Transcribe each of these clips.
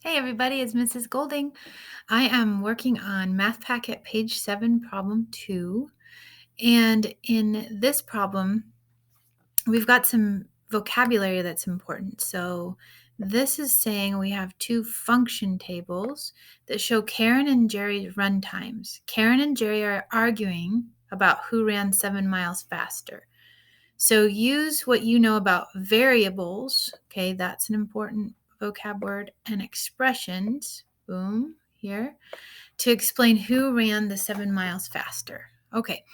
Hey everybody, it's Mrs. Golding. I am working on Math Packet page 7, problem 2. And in this problem, we've got some vocabulary that's important. So this is saying we have two function tables that show Karen and Jerry's run times. Karen and Jerry are arguing about who ran 7 miles faster. So use what you know about variables. Okay, that's an important vocab word, and expressions, boom, here, to explain who ran the 7 miles faster. Okay,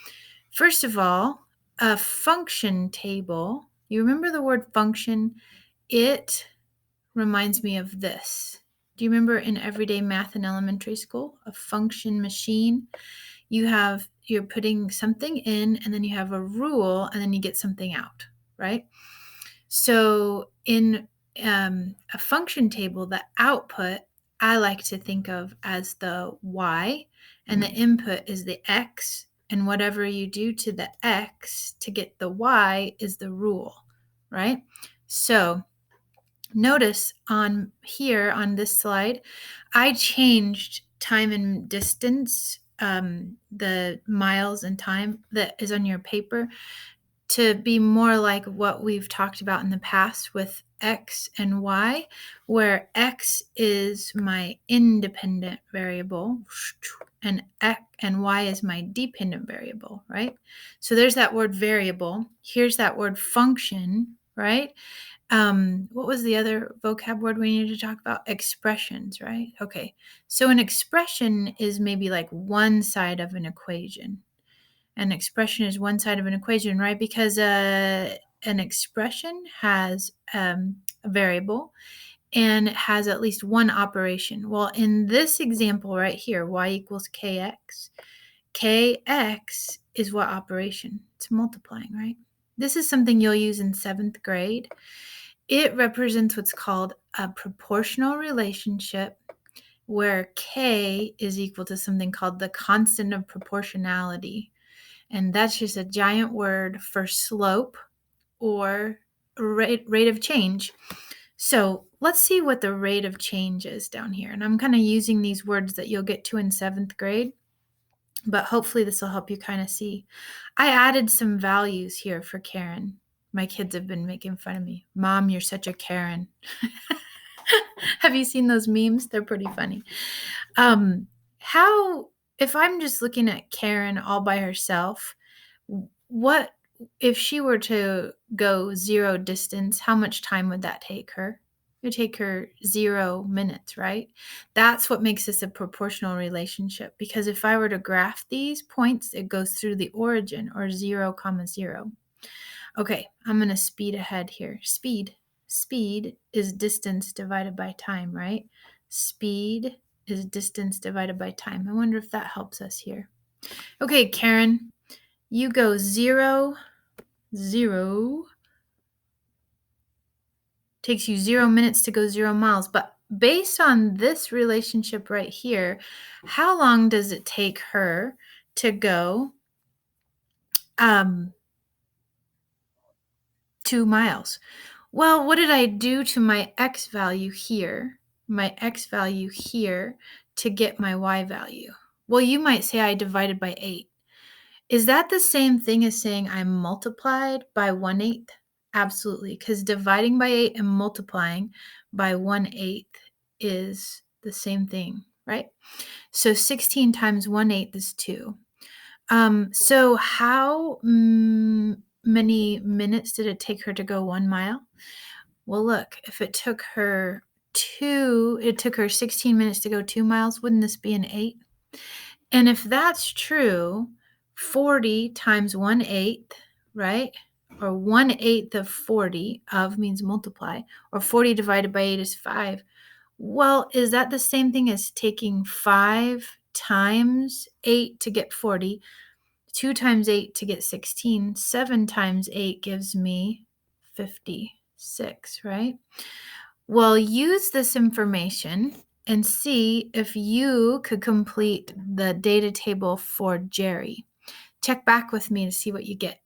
first of all, a function table. You remember the word function? It reminds me of this. Do you remember in everyday math in elementary school, a function machine? You're putting something in, and then you have a rule, and then you get something out, right? So in a function table, the output I like to think of as the y, and the input is the x, and whatever you do to the x to get the y is the rule, right? So notice on here on this slide, I changed time and distance, the miles and time that is on your paper, to be more like what we've talked about in the past with x and y, where x is my independent variable and y is my dependent variable, right? So there's that word variable. Here's that word function, right? What was the other vocab word we needed to talk about? Expressions, right? Okay. So an expression is maybe like one side of an equation. An expression is one side of an equation, right? Because an expression has a variable and it has at least one operation. Well, in this example right here, y equals kx, kx is what operation? It's multiplying, right? This is something you'll use in 7th grade. It represents what's called a proportional relationship, where k is equal to something called the constant of proportionality. And that's just a giant word for slope or rate of change. So let's see what the rate of change is down here. And I'm kind of using these words that you'll get to in 7th grade, but hopefully this will help you kind of see. I added some values here for Karen. My kids have been making fun of me. Mom, you're such a Karen. Have you seen those memes? They're pretty funny. How, if I'm just looking at Karen all by herself, what if she were to go 0 distance, how much time would that take her? It would take her 0 minutes, right? That's what makes this a proportional relationship, because if I were to graph these points, it goes through the origin, or 0, 0. Okay, I'm going to speed ahead here. Speed is distance divided by time, right? Speed is distance divided by time. I wonder if that helps us here. Okay, Karen, you go 0, 0. Takes you 0 minutes to go 0 miles. But based on this relationship right here, how long does it take her to go 2 miles? Well, what did I do to my x value here? My x value here to get my y value? Well, you might say I divided by 8. Is that the same thing as saying I multiplied by 1/8? Absolutely, because dividing by 8 and multiplying by 1/8 is the same thing, right? So 16 times 1/8 is 2. So how many minutes did it take her to go 1 mile? Well, look, if it took her 16 minutes to go 2 miles, wouldn't this be an 8? And if that's true, 40 times 1/8, right? Or 1/8 of 40, of means multiply, or 40 divided by 8 is 5. Well, is that the same thing as taking 5 times 8 to get 40, 2 times 8 to get 16, 7 times 8 gives me 56, right? Well, use this information and see if you could complete the data table for Jerry. Check back with me to see what you get.